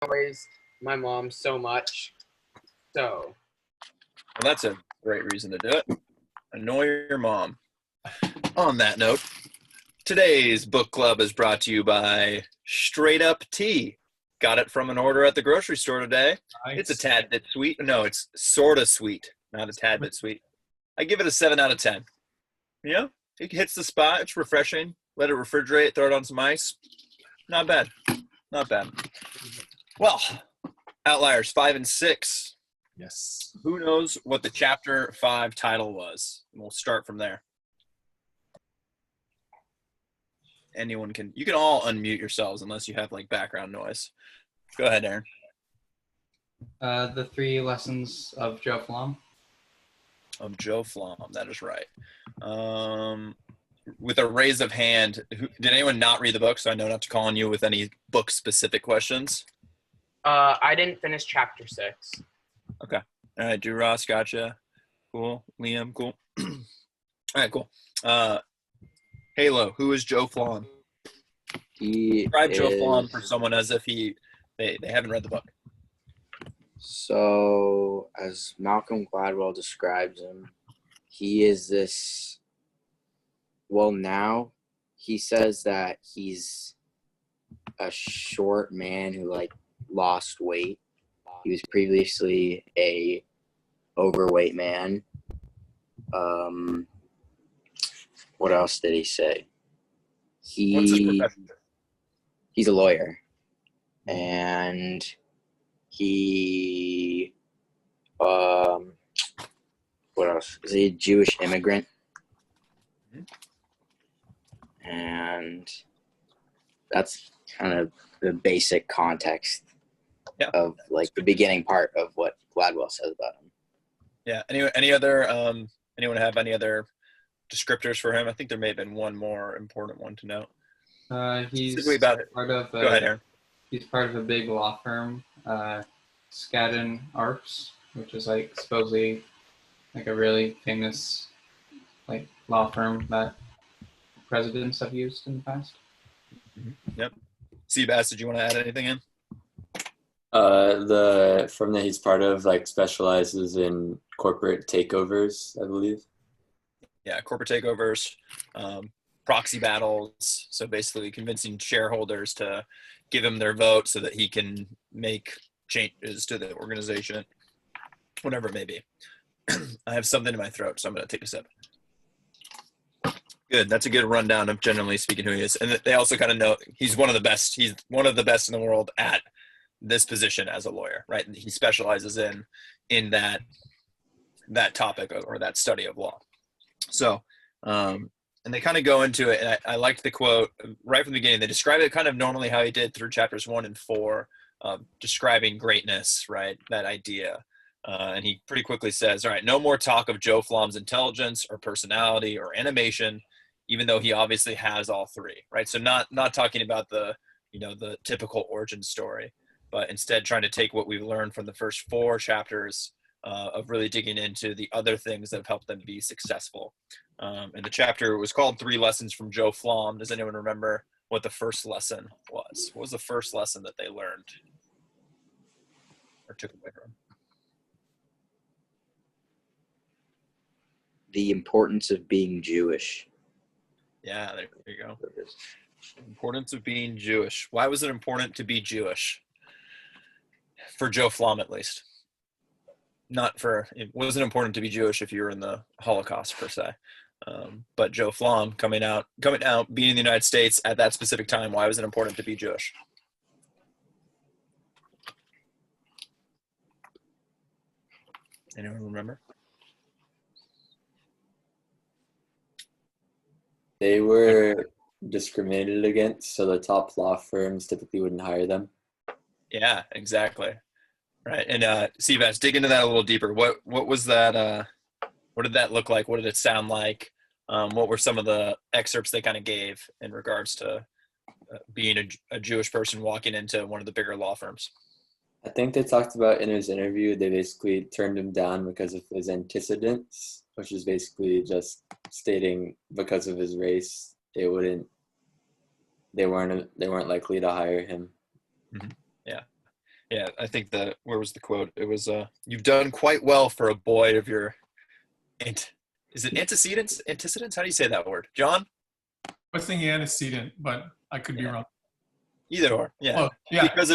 annoys my mom so much. So, Well, that's a great reason to do it. Annoy your mom. On that note, today's book club is brought to you by Straight Up Tea. Got it from an order at the grocery store today. Nice. It's a tad bit sweet. No, it's sort of sweet, not a tad bit sweet. I give it a 7 out of 10. You know, it hits the spot. It's refreshing. Let it refrigerate. Throw it on some ice. Not bad. Not bad. Well, Outliers 5 and 6. Yes. Who knows what the chapter 5 title was? We'll start from there. Anyone can. You can all unmute yourselves unless you have like background noise. Go ahead, Aaron. The 3 lessons of Joe Flom. Of Joe Flom, that is right. With a raise of hand, did anyone not read the book? So I know not to call on you with any book-specific questions. I didn't finish chapter 6. Okay. All right, Drew Ross, gotcha. Cool. Liam, cool. All right, cool. Halo, who is Joe Flom? Describe Joe Flom for someone as if they haven't read the book. So, as Malcolm Gladwell describes him, he is this, well, now he says that he's a short man who, like, lost weight. He was previously a overweight man. What else did he say? What's his profession? He's a lawyer. And he, what else? Is he a Jewish immigrant? And that's kind of the basic context of like the beginning part of what Gladwell says about him. Yeah. Any other anyone have any other descriptors for him? I think there may have been one more important one to note. He's about it. part of Go ahead, Aaron. He's part of a big law firm, Skadden Arps, which is like supposedly like a really famous like law firm that presidents have used in the past. Yep. Seabass, did you want to add anything in? The firm that he's part of like specializes in corporate takeovers, I believe. Yeah, corporate takeovers, proxy battles. So basically convincing shareholders to give him their vote so that he can make changes to the organization, whatever it may be. I have something in my throat, so I'm going to take a sip. Good. That's a good rundown of generally speaking who he is. And they also kind of know he's one of the best. He's one of the best in the world at this position as a lawyer, right? And he specializes in that topic or that study of law. So, and they kind of go into it, and I liked the quote right from the beginning. They describe it kind of normally how he did through chapters 1 and 4, describing greatness, right? That idea. And he pretty quickly says, all right, no more talk of Joe Flom's intelligence or personality or animation, even though he obviously has all 3, right? So not talking about the typical origin story, but instead trying to take what we've learned from the first 4 chapters of really digging into the other things that have helped them be successful. And the chapter was called 3 Lessons from Joe Flom. Does anyone remember what the first lesson was? What was the first lesson that they learned or took away from? The importance of being Jewish. Yeah, there you go. Importance of being Jewish. Why was it important to be Jewish? For Joe Flom, at least. It wasn't important to be Jewish if you were in the Holocaust per se. But Joe Flom coming out, being in the United States at that specific time, why was it important to be Jewish? Anyone remember? They were discriminated against, so the top law firms typically wouldn't hire them. Yeah, exactly. Right. And Seabass, dig into that a little deeper. What was that? What did that look like? What did it sound like? What were some of the excerpts they kind of gave in regards to being a Jewish person walking into one of the bigger law firms? I think they talked about in his interview, they basically turned him down because of his antecedents, which is basically just stating because of his race, they weren't likely to hire him. Mm-hmm. Yeah. Yeah, I think where was the quote? It was, "You've done quite well for a boy of your is it antecedents? Antecedents? How do you say that word, John?" I was thinking antecedent, but I could be Yeah. wrong. Either or, yeah. Oh, yeah. Because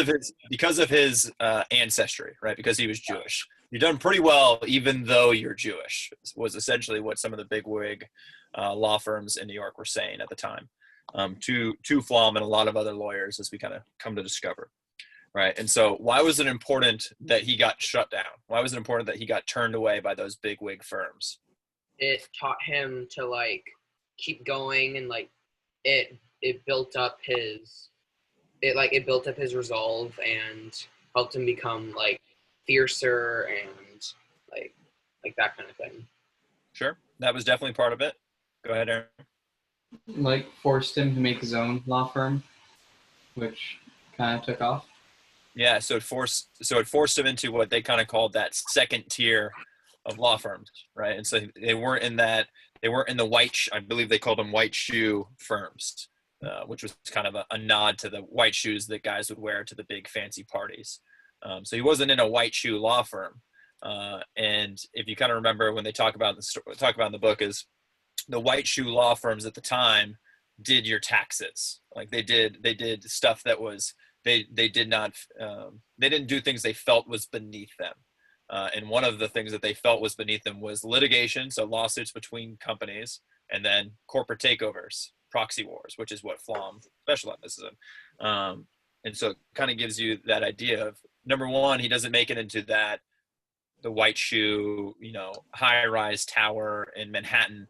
of his ancestry, right? Because he was Jewish. You've done pretty well, even though you're Jewish. Was essentially what some of the bigwig law firms in New York were saying at the time. To Flom and a lot of other lawyers, as we kind of come to discover, right? And so, why was it important that he got shut down? Why was it important that he got turned away by those bigwig firms? It taught him to like keep going, and like it built up his resolve and helped him become like fiercer and like that kind of thing. Sure, that was definitely part of it. Go ahead, Aaron. Like forced him to make his own law firm, which kind of took off. Yeah, so it forced him into what they kind of called that second tier of law firms, right? And so they weren't in the I believe they called them white shoe firms, which was kind of a nod to the white shoes that guys would wear to the big fancy parties. So he wasn't in a white shoe law firm. And if you kind of remember when they talk about in the book, is the white shoe law firms at the time did your taxes. Like they did stuff that was, they didn't do things they felt was beneath them. And one of the things that they felt was beneath them was litigation, so lawsuits between companies, and then corporate takeovers, proxy wars, which is what Flom specializes in. And so it kind of gives you that idea of, number one, he doesn't make it into the white shoe, high-rise tower in Manhattan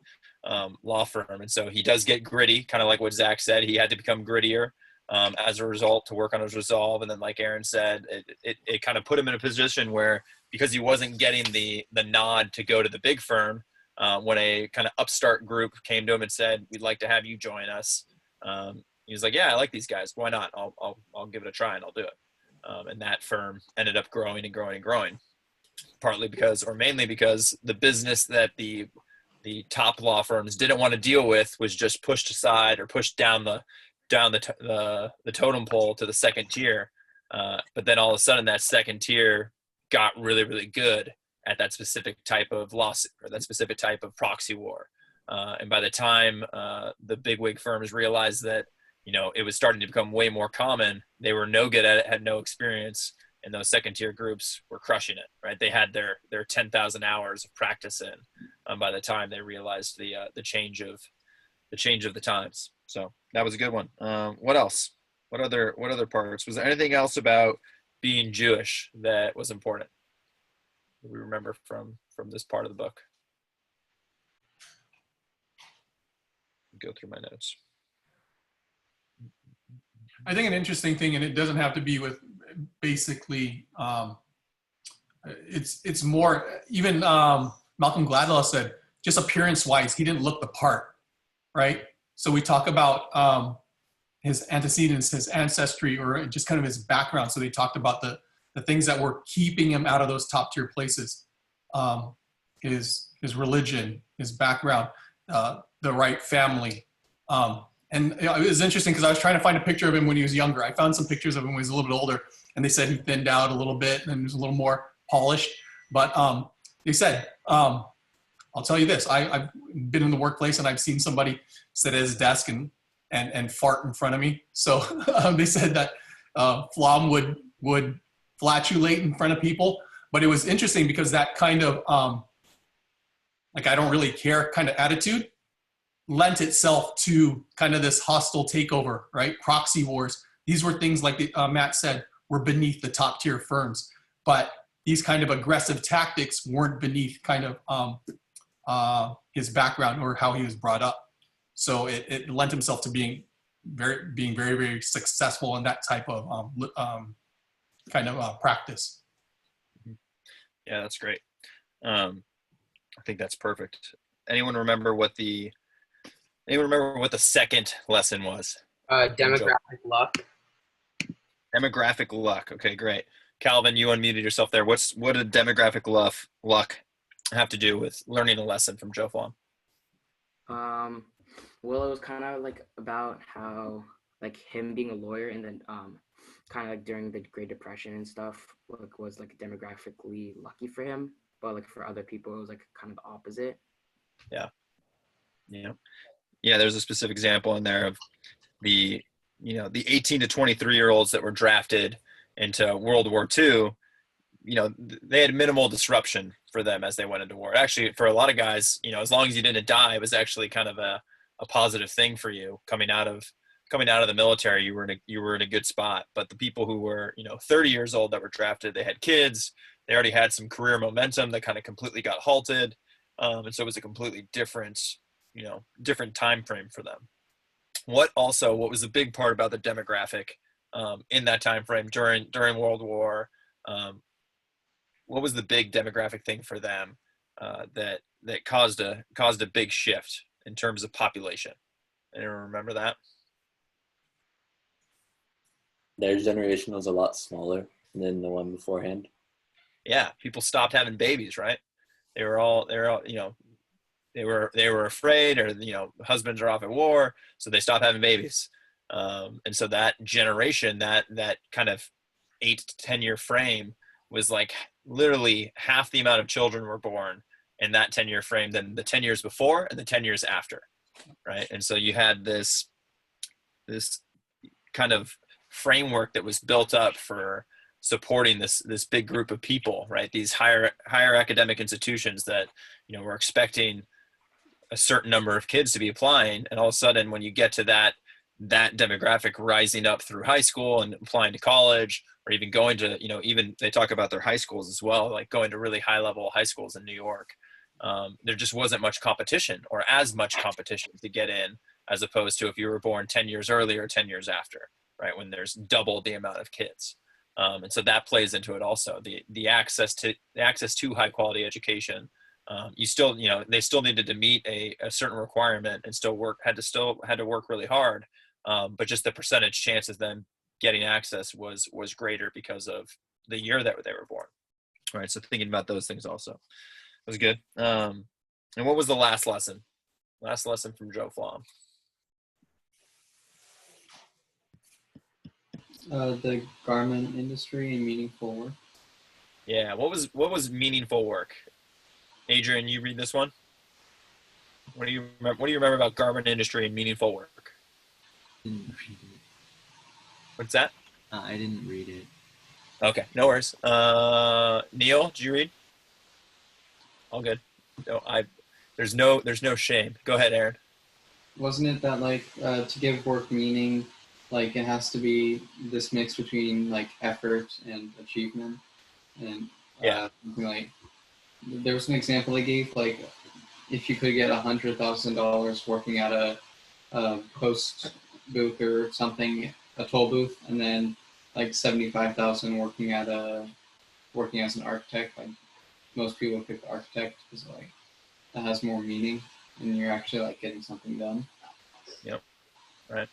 law firm. And so he does get gritty, kind of like what Zach said. He had to become grittier as a result to work on his resolve. And then, like Aaron said, it kind of put him in a position where, because he wasn't getting the nod to go to the big firm, when a kind of upstart group came to him and said, "We'd like to have you join us," he was like, "Yeah, I like these guys. Why not? I'll give it a try and I'll do it." And that firm ended up growing and growing and growing, partly because, or mainly because, the business that the top law firms didn't want to deal with was just pushed aside or pushed down the totem pole to the second tier. But then all of a sudden, that second tier got really, really good at that specific type of lawsuit or that specific type of proxy war. And by the time the bigwig firms realized that, it was starting to become way more common, they were no good at it, had no experience, and those second tier groups were crushing it, right? They had their 10,000 hours of practice in by the time they realized the change of the times. So that was a good one. What else? What other parts? Was there anything else about being Jewish that was important that we remember from this part of the book? Go through my notes. I think an interesting thing, and it doesn't have to be with basically, it's more, even Malcolm Gladwell said, just appearance-wise, he didn't look the part, right? So we talk about his antecedents, his ancestry, or just kind of his background. So they talked about the things that were keeping him out of those top-tier places, his religion, his background, the right family. And it was interesting because I was trying to find a picture of him when he was younger. I found some pictures of him when he was a little bit older, and they said he thinned out a little bit and was a little more polished. But they said, I'll tell you this, I've been in the workplace and I've seen somebody sit at his desk and fart in front of me. So they said that Flom would flatulate in front of people. But it was interesting because that kind of, like, I don't really care kind of attitude lent itself to kind of this hostile takeover, right? Proxy wars. These were things like Matt said were beneath the top tier firms, but these kind of aggressive tactics weren't beneath kind of his background or how he was brought up. So it lent himself to being very, very successful in that type of kind of practice. Yeah, that's great. I think that's perfect. Anyone remember what the second lesson was? Demographic luck. Demographic luck. Okay, great. Calvin, you unmuted yourself there. What did demographic luck have to do with learning a lesson from Joe Flom? Well, it was kind of like about how, like, him being a lawyer and then kind of like during the Great Depression and stuff, like was like demographically lucky for him, but like for other people it was like kind of the opposite. Yeah. Yeah, there's a specific example in there of the 18 to 23-year-olds that were drafted into World War II. They had minimal disruption for them as they went into war. Actually, for a lot of guys, as long as you didn't die, it was actually kind of a positive thing for you coming out of the military. You were in a good spot. But the people who were 30 years old that were drafted, they had kids, they already had some career momentum that kind of completely got halted, and so it was a completely different time frame for them. What was a big part about the demographic in that time frame during World War? What was the big demographic thing for them that caused a big shift in terms of population? Anyone remember that? Their generation was a lot smaller than the one beforehand. Yeah, people stopped having babies, right? They were all they were afraid, or husbands are off at war, so they stopped having babies. And so that generation, that kind of 8 to 10 year frame, was like literally half the amount of children were born in that 10-year frame than the 10 years before and the 10 years after, right? And so you had this kind of framework that was built up for supporting this big group of people, right? These higher academic institutions that were expecting a certain number of kids to be applying, and all of a sudden when you get to that demographic rising up through high school and applying to college, or even going to even they talk about their high schools as well, like going to really high level high schools in New York, there just wasn't much competition, or as much competition to get in, as opposed to if you were born 10 years earlier or 10 years after, right, when there's double the amount of kids. And so that plays into it also, the access to high quality education. They still needed to meet a certain requirement and had to work really hard, but just the percentage chance of them getting access was greater because of the year that they were born. All right, so thinking about those things also was good. And what was the last lesson from Joe Flom? The garment industry and meaningful work. Yeah, what was meaningful work? Adrian, you read this one. What do you remember about garment industry and meaningful work? Didn't read it. What's that? I didn't read it. Okay, no worries. Neil, did you read? All good. No, there's no shame. Go ahead, Aaron. Wasn't it that like to give work meaning, like it has to be this mix between like effort and achievement, and something like there was an example I gave, like if you could get $100,000 working at a post booth or something, a toll booth, and then like 75,000 working as an architect. Like most people pick the architect because like that has more meaning, and you're actually like getting something done. Yep. Right.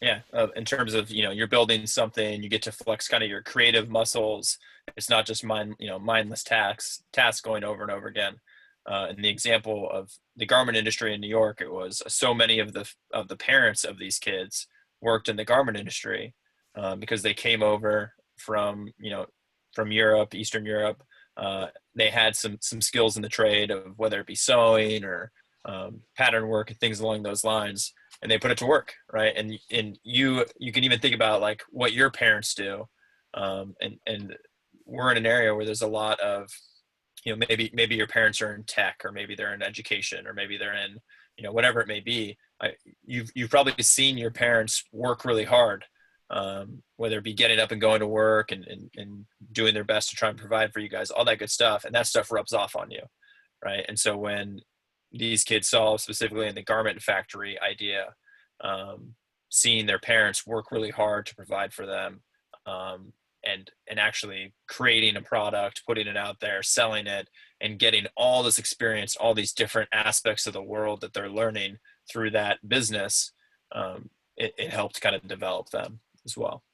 Yeah. In terms of you're building something, you get to flex kind of your creative muscles. It's not just mindless tasks going over and over again. In the example of the garment industry in New York, it was so many of the parents of these kids worked in the garment industry because they came over from Europe, Eastern Europe. They had some skills in the trade of whether it be sewing or pattern work and things along those lines, and they put it to work, right? And you can even think about like what your parents do, and we're in an area where there's a lot of maybe your parents are in tech, or maybe they're in education, or maybe they're in whatever it may be. You've probably seen your parents work really hard, whether it be getting up and going to work and doing their best to try and provide for you guys, all that good stuff, and that stuff rubs off on you, right? And so when these kids saw, specifically in the garment factory idea, seeing their parents work really hard to provide for them, and actually creating a product, putting it out there, selling it, and getting all this experience, all these different aspects of the world that they're learning through that business, it helped kind of develop them as well.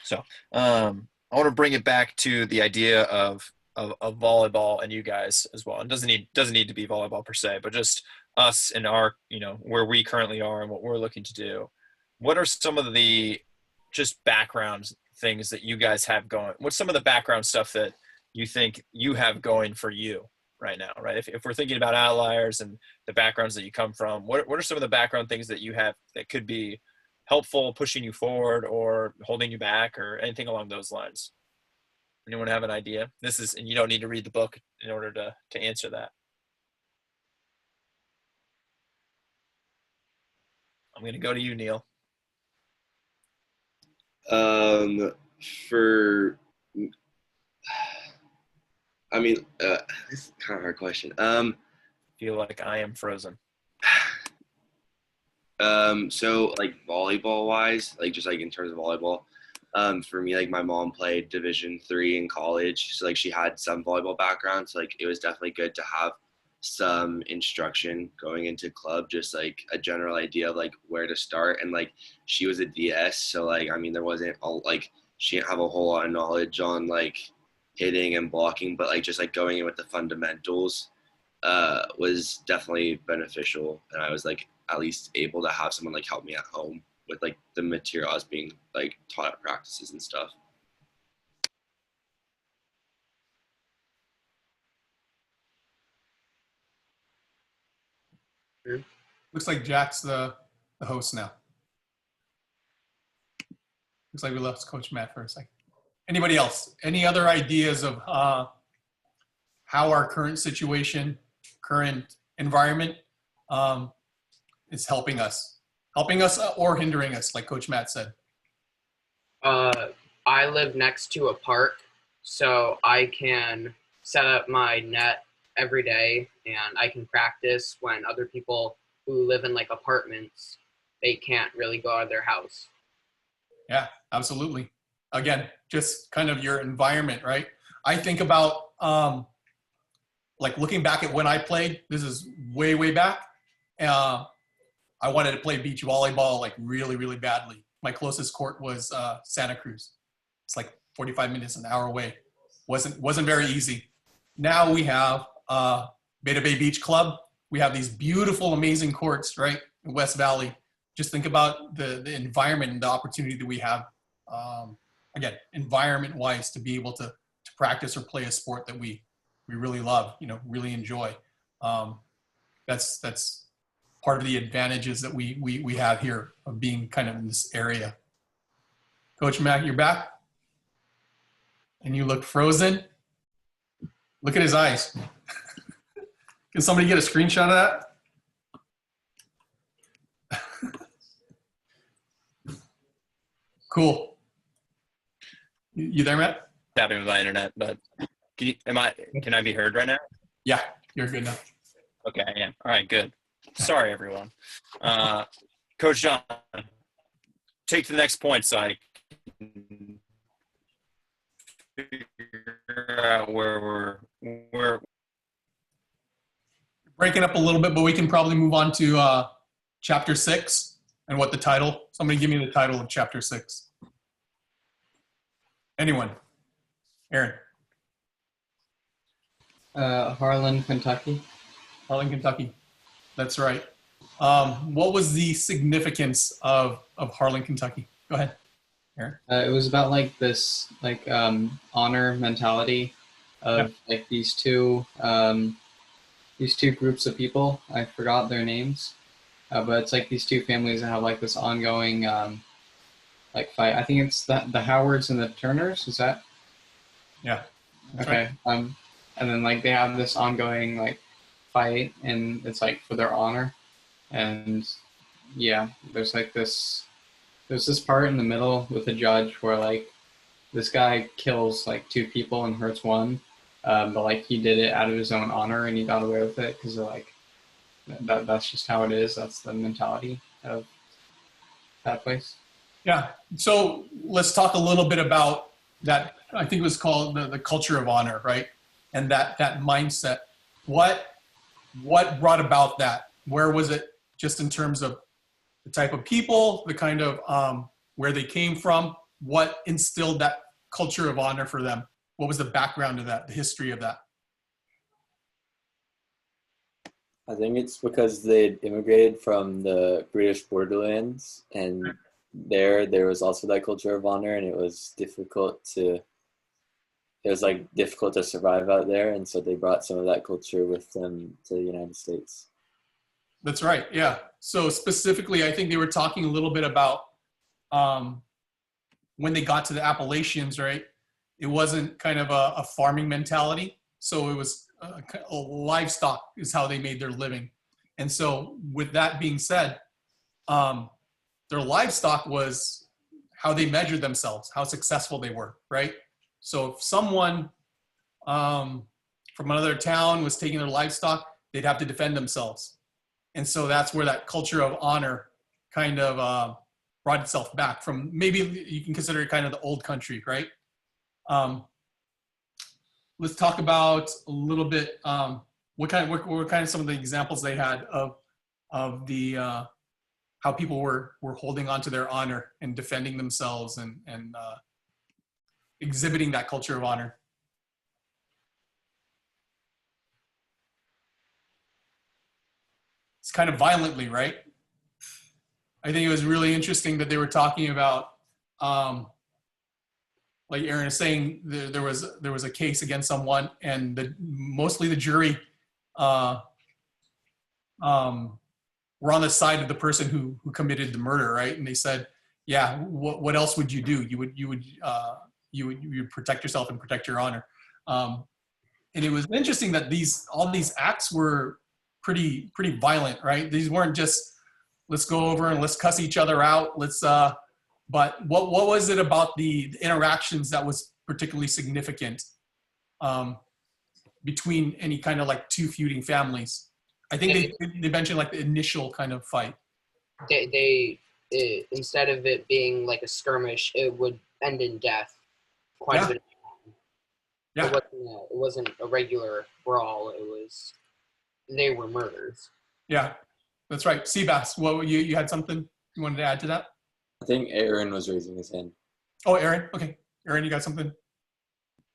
So I want to bring it back to the idea of volleyball and you guys as well. It doesn't need to be volleyball per se, but just us and our, where we currently are and what we're looking to do. What are some of the just background things that you guys have going? What's some of the background stuff that you think you have going for you right now, right? If we're thinking about Outliers and the backgrounds that you come from, what are some of the background things that you have that could be helpful, pushing you forward, or holding you back, or anything along those lines? Anyone have an idea? And you don't need to read the book in order to answer that. I'm going to go to you, Neil. This is kind of a hard question. Feel like I am frozen. So like volleyball wise, like just like in terms of volleyball, for me, like my mom played Division III in college, so like she had some volleyball background, so like it was definitely good to have some instruction going into club, just like a general idea of like where to start. And like she was a DS, so like I mean there wasn't she didn't have a whole lot of knowledge on like hitting and blocking, but like just like going in with the fundamentals was definitely beneficial. And I was like at least able to have someone like help me at home with like the material I was being like taught at practices and stuff. Looks like Jack's the host now. Looks like we left Coach Matt for a second. Anybody else? Any other ideas of how our current situation, current environment is helping us or hindering us, like Coach Matt said? I live next to a park, so I can set up my net every day and I can practice when other people who live in like apartments, they can't really go out of their house. Yeah, absolutely. Again, just kind of your environment, right? I think about like looking back at when I played, this is way, way back. I wanted to play beach volleyball like really, really badly. My closest court was Santa Cruz. It's like 45 minutes, an hour away. Wasn't very easy. Now we have Beta Bay Beach Club. We have these beautiful, amazing courts, right, in West Valley. Just think about the environment and the opportunity that we have, again, environment-wise, to be able to practice or play a sport that we really love, really enjoy. That's part of the advantages that we have here of being kind of in this area. Coach Mack, you're back? And you look frozen? Look at his eyes. Can somebody get a screenshot of that? Cool. You there, Matt? Tapping with my internet, but can I be heard right now? Yeah, you're good now. Okay, I am. All right, good. Sorry, everyone. Coach John, take the next point so I can figure out where breaking up a little bit, but we can probably move on to chapter 6 and what the title. Somebody give me the title of chapter 6. Anyone? Aaron. Harlan, Kentucky. Harlan, Kentucky. That's right. What was the significance of Harlan, Kentucky? Go ahead, Aaron. It was about like this honor mentality of like these two groups of people. I forgot their names, but it's like these two families that have like this ongoing like fight. I think it's the Howards and the Turners. Is that? Yeah. Okay. Right. And then like they have this ongoing like fight, and it's like for their honor. And yeah, there's this part in the middle with the judge where like this guy kills like 2 people and hurts 1, but like he did it out of his own honor and he got away with it because like that's just how it is. That's the mentality of that place. Yeah. So let's talk a little bit about that. I think it was called the culture of honor, right? And that mindset. What brought about that? Where was it, just in terms of the type of people, the kind of where they came from? What instilled that culture of honor for them? What was the background of that, the history of that? I think it's because they'd immigrated from the British borderlands, and there was also that culture of honor, and it was difficult to survive out there, and so they brought some of that culture with them to the United States. That's right. Yeah. So specifically, I think they were talking a little bit about when they got to the Appalachians, right? It wasn't kind of a farming mentality. So it was livestock is how they made their living. And so with that being said, their livestock was how they measured themselves, how successful they were, right? So if someone from another town was taking their livestock, they'd have to defend themselves. And so that's where that culture of honor kind of brought itself back from. Maybe you can consider it kind of the old country, right? Let's talk about a little bit what kind of some of the examples they had of the how people were holding on to their honor and defending themselves and exhibiting that culture of honor. It's kind of violently, right? I think it was really interesting that they were talking about, like Aaron is saying, there was a case against someone, and mostly the jury were on the side of the person who committed the murder, right? And they said, yeah, what else would you do? You would protect yourself and protect your honor. And it was interesting that all these acts were pretty violent, right? These weren't just let's go over and let's cuss each other out. But what was it about the interactions that was particularly significant between any kind of like two feuding families? I think they mentioned like the initial kind of fight. Instead of it being like a skirmish, it would end in death. Quite a bit of time. Yeah. It wasn't a regular brawl. They were murders. Yeah, that's right. Seabass, you had something you wanted to add to that? I think Aaron was raising his hand. Oh, Aaron. Okay, Aaron, you got something?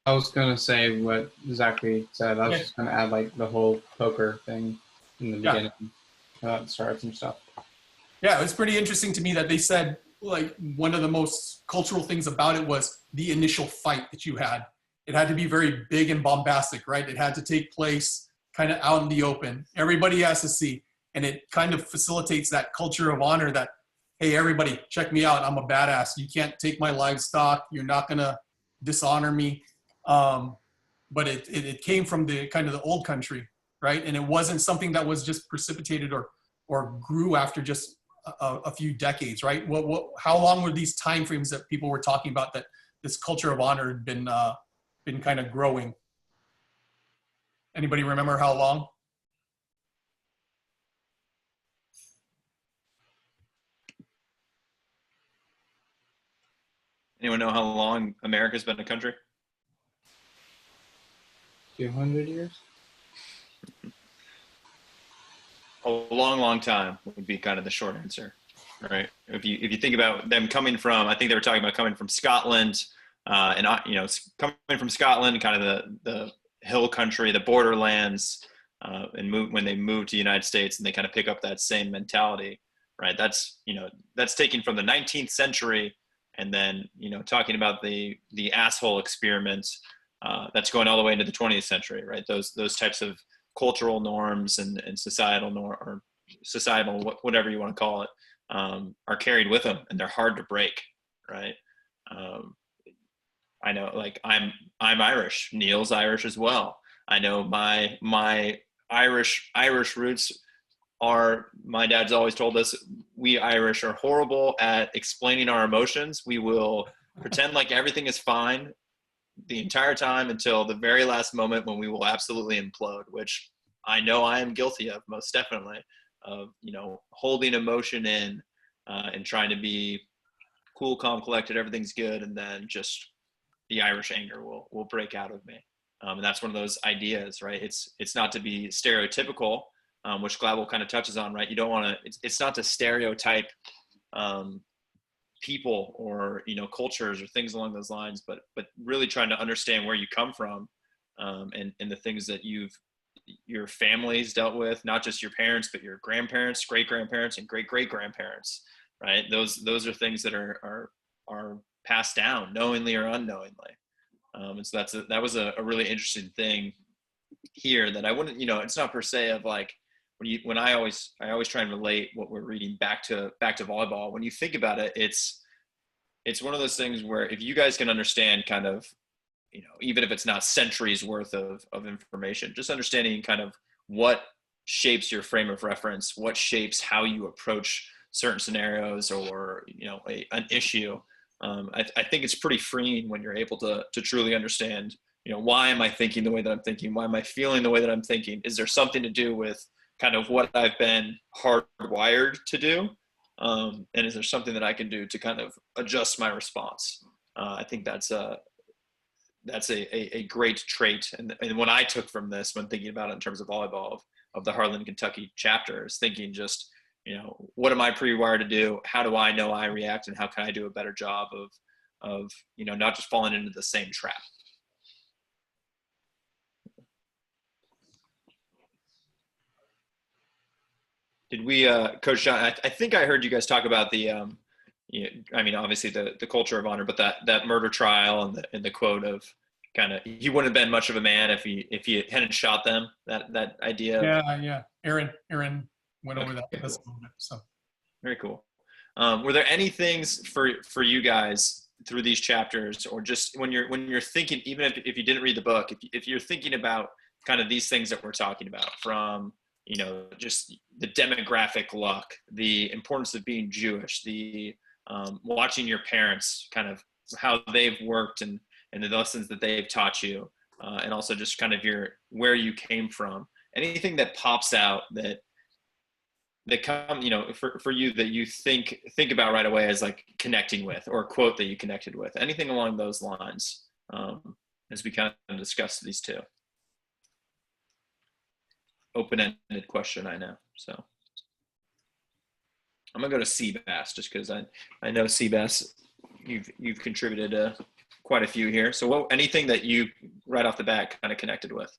I was gonna say what Zachary said. I was just gonna add like the whole poker thing in the beginning, how that starts and stuff. Yeah, it's pretty interesting to me that they said like one of the most cultural things about it was the initial fight that you had. It had to be very big and bombastic, right? It had to take place kind of out in the open. Everybody has to see, and it kind of facilitates that culture of honor that, hey, everybody, check me out. I'm a badass. You can't take my livestock. You're not gonna dishonor me. But it came from the kind of the old country, right? And it wasn't something that was just precipitated or grew after just a few decades, right? How long were these time frames that people were talking about that this culture of honor had been kind of growing? Anybody remember how long? Anyone know how long America's been a country? 200 years? A long time would be kind of the short answer, right? If you think about them coming from, I think they were talking about coming from Scotland, and coming from Scotland, kind of the hill country, the borderlands, and when they move to the United States, and they kind of pick up that same mentality, right? That's taken from the 19th century, and then talking about the asshole experiment. That's going all the way into the 20th century, right? Those types of cultural norms and societal whatever you want to call it, are carried with them, and they're hard to break, right? I know, like I'm Irish. Neil's Irish as well. I know my Irish roots are. My dad's always told us we Irish are horrible at explaining our emotions. We will pretend like everything is fine the entire time until the very last moment when we will absolutely implode, which I know I am guilty of, most definitely, of holding emotion in and trying to be cool, calm, collected, everything's good, and then just the Irish anger will break out of me. And that's one of those ideas, right? It's not to be stereotypical, which Gladwell kind of touches on, right? You don't want to. It's not to stereotype people or cultures or things along those lines, but really trying to understand where you come from, and the things that your family's dealt with, not just your parents, but your grandparents, great grandparents, and great great grandparents. right? Those are things that are passed down knowingly or unknowingly. And so that was a really interesting thing here that I wouldn't, it's not per se of like when I always try and relate what we're reading back to volleyball. When you think about it, it's one of those things where if you guys can understand kind of, even if it's not centuries worth of information, just understanding kind of what shapes your frame of reference, what shapes how you approach certain scenarios or, an issue. I think it's pretty freeing when you're able to truly understand, why am I thinking the way that I'm thinking? Why am I feeling the way that I'm thinking? Is there something to do with kind of what I've been hardwired to do? And is there something that I can do to kind of adjust my response? I think that's a great trait. And what I took from this when thinking about it in terms of volleyball of the Harlan, Kentucky chapter is thinking just, what am I pre-wired to do? How do I know I react, and how can I do a better job of not just falling into the same trap? Did we, Coach John, I think I heard you guys talk about the, obviously the culture of honor, but that murder trial and the quote of kind of, he wouldn't have been much of a man if he hadn't shot them, that idea. Yeah. Aaron went over that. Okay, That's cool. so. Very cool. Were there any things for you guys through these chapters, or just when you're thinking, even if you didn't read the book, if you're thinking about kind of these things that we're talking about, from just the demographic luck, the importance of being Jewish, the watching your parents, kind of how they've worked and the lessons that they've taught you, and also just kind of where you came from. Anything that pops out that come, for you that you think about right away as like connecting with, or a quote that you connected with, anything along those lines, as we kind of discussed these two. Open-ended question, I know. So I'm gonna go to Seabass just because I know Seabass, you've contributed quite a few here. So anything that you right off the bat kind of connected with?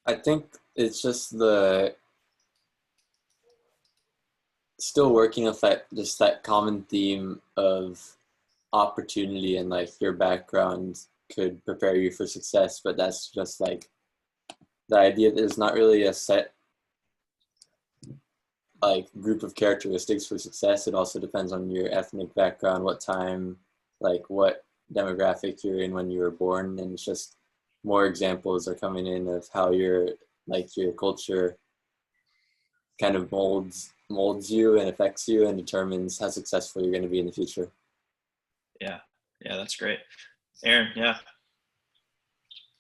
I think it's just still working with that common theme of opportunity, and like your background could prepare you for success, but that's just like the idea that there's not really a set like group of characteristics for success. It also depends on your ethnic background, what time, like what demographic you're in when you were born, and it's just more examples are coming in of how your culture kind of molds you and affects you and determines how successful you're going to be in the future. Yeah, that's great. Aaron, yeah.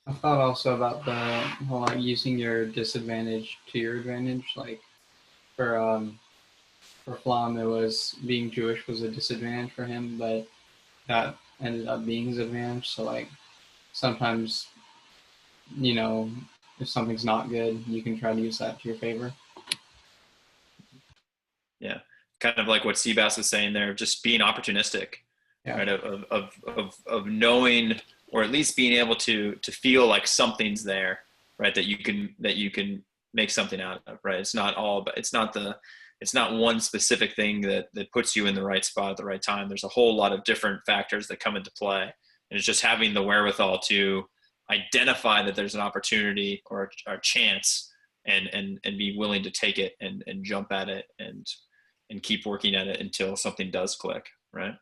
I thought also about the whole like using your disadvantage to your advantage. Like for Flom, it was being Jewish was a disadvantage for him, but that ended up being his advantage. So like sometimes, if something's not good, you can try to use that to your favor. Yeah, kind of like what Seabass is saying there, just being opportunistic, yeah. Right? Of knowing, or at least being able to feel like something's there, right? That you can make something out of, right? It's not one specific thing that puts you in the right spot at the right time. There's a whole lot of different factors that come into play, and it's just having the wherewithal to identify that there's an opportunity or a chance, and be willing to take it and jump at it and keep working at it until something does click, right?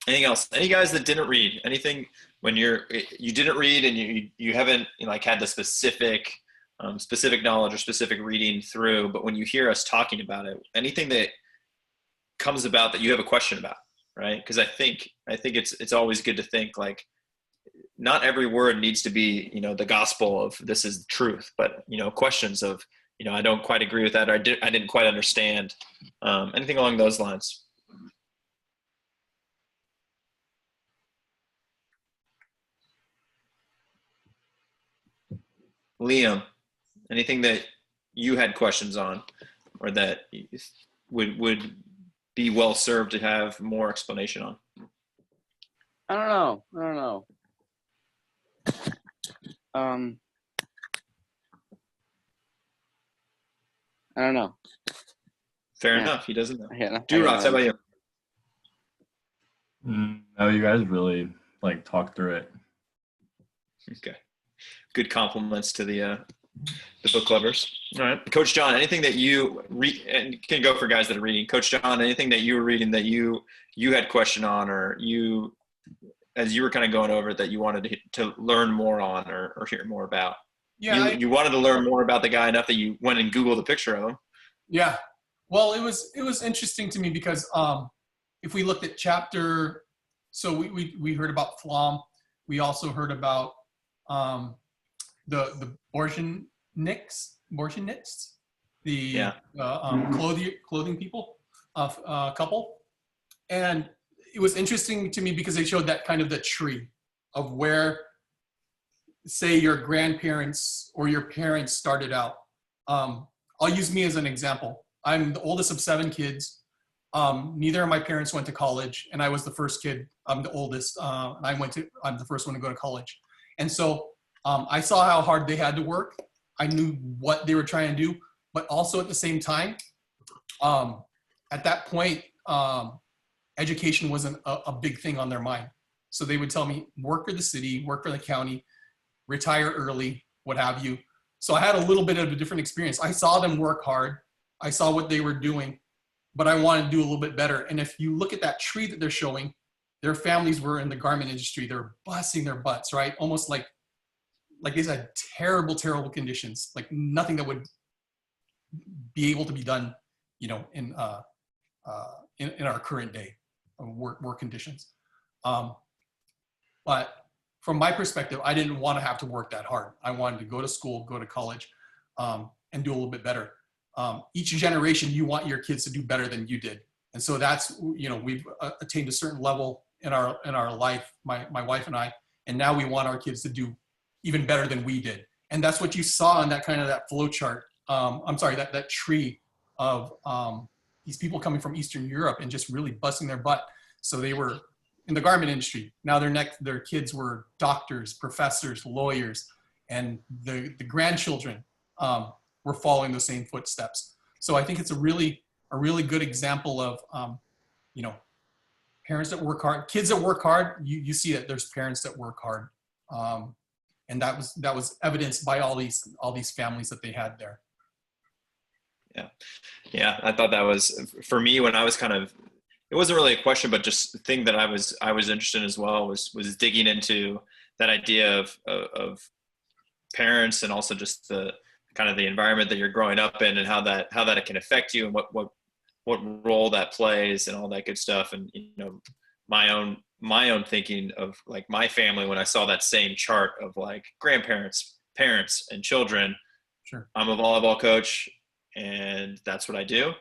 Anything else? Any guys that didn't read anything when you didn't read and you haven't had the specific knowledge or specific reading through, but when you hear us talking about it, anything that comes about that you have a question about, right? Because I think it's always good to think like, not every word needs to be, the gospel of this is the truth, but, questions of, I don't quite agree with that, or I didn't quite understand, anything along those lines. Liam, anything that you had questions on, or that would be well served to have more explanation on? I don't know. I don't know. Fair Yeah. enough. He doesn't know. Yeah, Ross, how about you? No, you guys really like talk through it. Okay. Good compliments to the book lovers. All right. Coach John, anything that you read, and you can go for guys that are reading. Coach John, anything that you were reading that you had question on, or you, as you were kind of going over it, that you wanted to learn more on or hear more about? Yeah, you wanted to learn more about the guy enough that you went and Googled a picture of him. Yeah. Well, it was interesting to me because if we looked at chapter, so we heard about Flom. We also heard about the Borsheniks, the clothing people, couple. And it was interesting to me because they showed that kind of the tree of where, say, your grandparents or your parents started out. I'll use me as an example. I'm the oldest of 7 kids. Neither of my parents went to college, and I was the first kid. I'm the oldest, and I'm the first one to go to college. And so I saw how hard they had to work. I knew what they were trying to do, but also at the same time, at that point, education wasn't a big thing on their mind. So they would tell me, work for the city, work for the county, retire early, what have you. So I had a little bit of a different experience. I saw them work hard. I saw what they were doing, but I wanted to do a little bit better. And if you look at that tree that they're showing, their families were in the garment industry. They're busting their butts, right? Almost like these had terrible, terrible conditions, like nothing that would be able to be done, in our current day of work conditions. But from my perspective, I didn't want to have to work that hard. I wanted to go to school, go to college, and do a little bit better. Each generation, you want your kids to do better than you did. And so that's, we've attained a certain level in our life, my wife and I, and now we want our kids to do even better than we did. And that's what you saw in that flow chart. That tree of these people coming from Eastern Europe and just really busting their butt. So they were in the garment industry. Now their kids were doctors, professors, lawyers, and the grandchildren were following the same footsteps. So I think it's a really good example of, parents that work hard, kids that work hard. You see that there's parents that work hard, and that was evidenced by all these families that they had there. Yeah. I thought that was, for me, when I was it wasn't really a question, but just the thing that I was interested in as well was digging into that idea of parents, and also just the kind of the environment that you're growing up in, and how that can affect you, and what role that plays, and all that good stuff. And my own thinking of like my family, when I saw that same chart of like grandparents, parents, and children. Sure. I'm a volleyball coach, and that's what I do.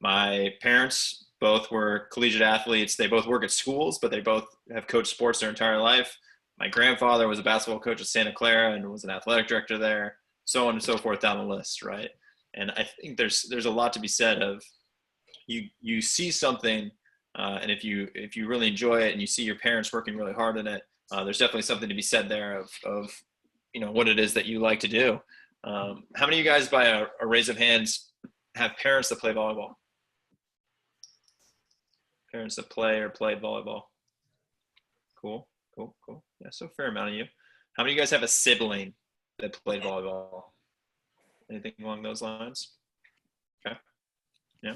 My parents both were collegiate athletes. They both work at schools, but they both have coached sports their entire life. My grandfather was a basketball coach at Santa Clara and was an athletic director there, so on and so forth down the list, right? And I think there's a lot to be said of you see something, and if you really enjoy it and you see your parents working really hard in it, there's definitely something to be said there of what it is that you like to do. How many of you guys, by a raise of hands, have parents that play volleyball? Parents that play or played volleyball? Cool. Yeah, so a fair amount of you. How many of you guys have a sibling that played volleyball? Anything along those lines? Okay. Yeah.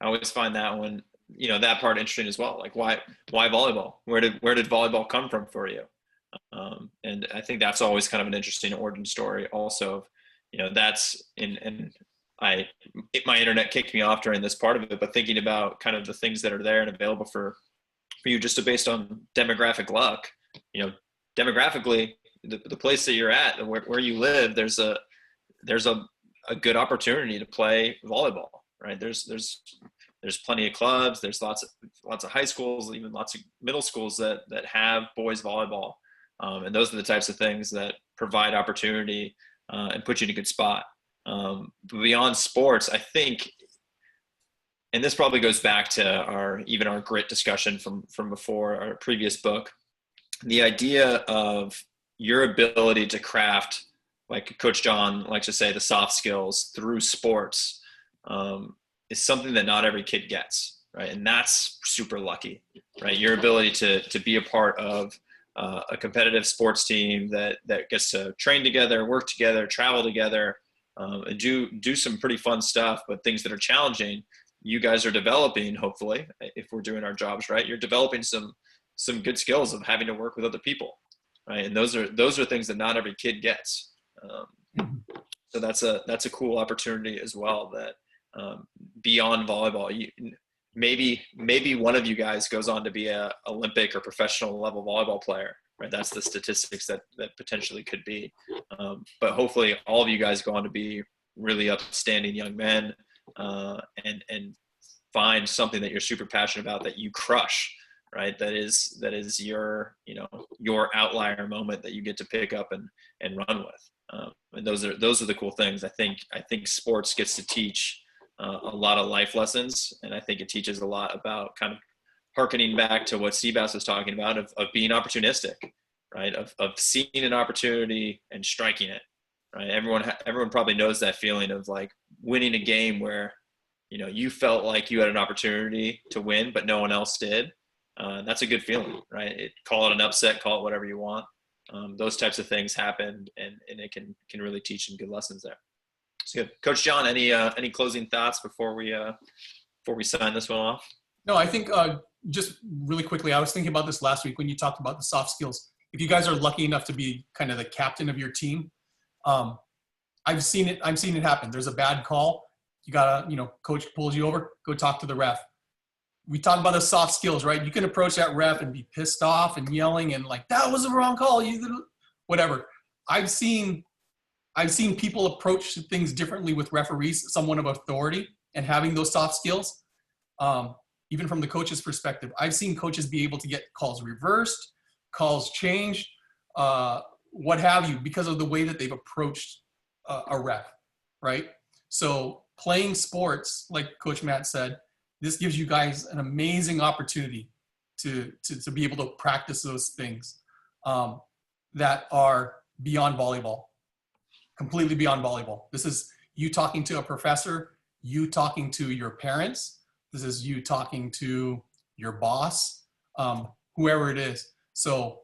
I always find that one, that part interesting as well. Like why volleyball? Where did volleyball come from for you? And I think that's always kind of an interesting origin story also. That's my internet kicked me off during this part of it, but thinking about kind of the things that are there and available for you just based on demographic luck. Demographically, the place that you're at, where you live, there's a good opportunity to play volleyball, right? There's plenty of clubs. There's lots of high schools, even lots of middle schools that have boys volleyball, and those are the types of things that provide opportunity and put you in a good spot. But beyond sports, I think, and this probably goes back to our grit discussion from before, our previous book, the idea of your ability to craft, like Coach John likes to say, the soft skills through sports. is something that not every kid gets, right? And that's super lucky, right? Your ability to be a part of a competitive sports team that gets to train together, work together, travel together, and do some pretty fun stuff, but things that are challenging. You guys are developing, hopefully, if we're doing our jobs right, you're developing some good skills of having to work with other people, right? And those are things that not every kid gets. So that's a cool opportunity as well. That beyond volleyball, maybe one of you guys goes on to be a Olympic or professional level volleyball player, right? That's the statistics that potentially could be. But hopefully, all of you guys go on to be really upstanding young men, and find something that you're super passionate about that you crush, right? That is your outlier moment that you get to pick up and run with. And those are the cool things. I think sports gets to teach a lot of life lessons, and I think it teaches a lot about kind of hearkening back to what Seabass was talking about of being opportunistic, right? Of seeing an opportunity and striking it, right? Everyone probably knows that feeling of like winning a game where you felt like you had an opportunity to win, but no one else did. That's a good feeling, right? Call it an upset, call it whatever you want. Those types of things happen, and it can really teach some good lessons there. It's good. Coach John, any closing thoughts before we sign this one off? No, I think just really quickly, I was thinking about this last week when you talked about the soft skills. If you guys are lucky enough to be kind of the captain of your team, I've seen it happen. There's a bad call. You gotta, coach pulls you over, go talk to the ref. We talk about the soft skills, right? You can approach that ref and be pissed off and yelling and like, that was the wrong call, whatever. I've seen people approach things differently with referees, someone of authority, and having those soft skills. Even from the coach's perspective, I've seen coaches be able to get calls reversed, calls changed, what have you, because of the way that they've approached a ref, right? So playing sports, like Coach Matt said, this gives you guys an amazing opportunity to be able to practice those things that are beyond volleyball, completely beyond volleyball. This is you talking to a professor, you talking to your parents, this is you talking to your boss, whoever it is. So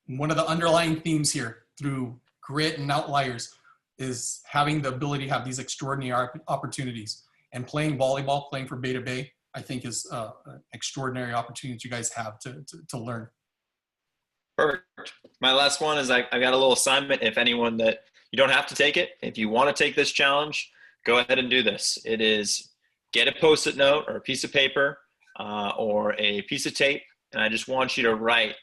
one of the underlying themes here through grit and outliers is having the ability to have these extraordinary opportunities. And playing volleyball, playing for Beta Bay, I think is an extraordinary opportunity that you guys have to learn. Perfect. My last one is I got a little assignment. If anyone that you don't have to take it, if you want to take this challenge, go ahead and do this. It is get a Post-it note or a piece of paper or a piece of tape, and I just want you to write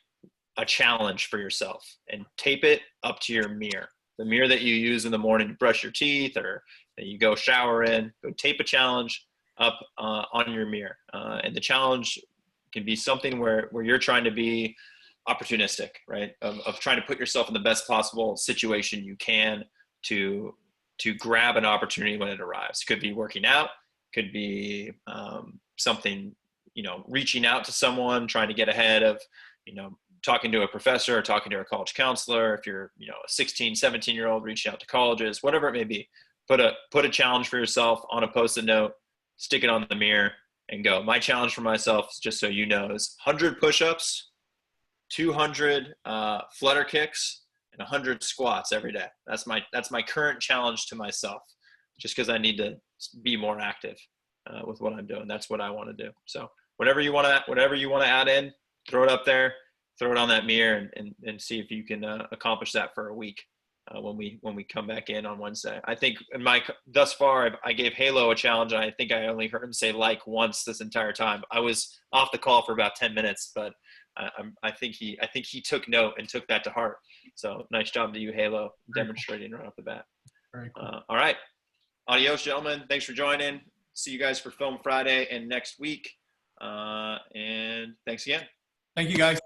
a challenge for yourself and tape it up to your mirror. The mirror that you use in the morning to brush your teeth or that you go shower in, go tape a challenge up on your mirror. And the challenge can be something where you're trying to be opportunistic, right? Of trying to put yourself in the best possible situation you can to grab an opportunity when it arrives. Could be working out, could be something, reaching out to someone, trying to get ahead of, talking to a professor or talking to a college counselor. If you're, a 16, 17-year-old reaching out to colleges, whatever it may be, put a challenge for yourself on a Post-it note, stick it on the mirror and go. My challenge for myself, just so you know, is 100 push-ups, 200 flutter kicks, and 100 squats every day. That's my current challenge to myself, just because I need to be more active with what I'm doing. That's what I want to do. So whatever you want to add in, throw it up there. Throw it on that mirror and see if you can accomplish that for a week when we come back in on Wednesday. I think thus far I gave Halo a challenge, and I think I only heard him say like once this entire time. I was off the call for about 10 minutes, but I think he took note and took that to heart. So nice job to you, Halo, demonstrating right off the bat. Very cool. All right, adios, gentlemen. Thanks for joining. See you guys for Film Friday and next week. And thanks again. Thank you, guys.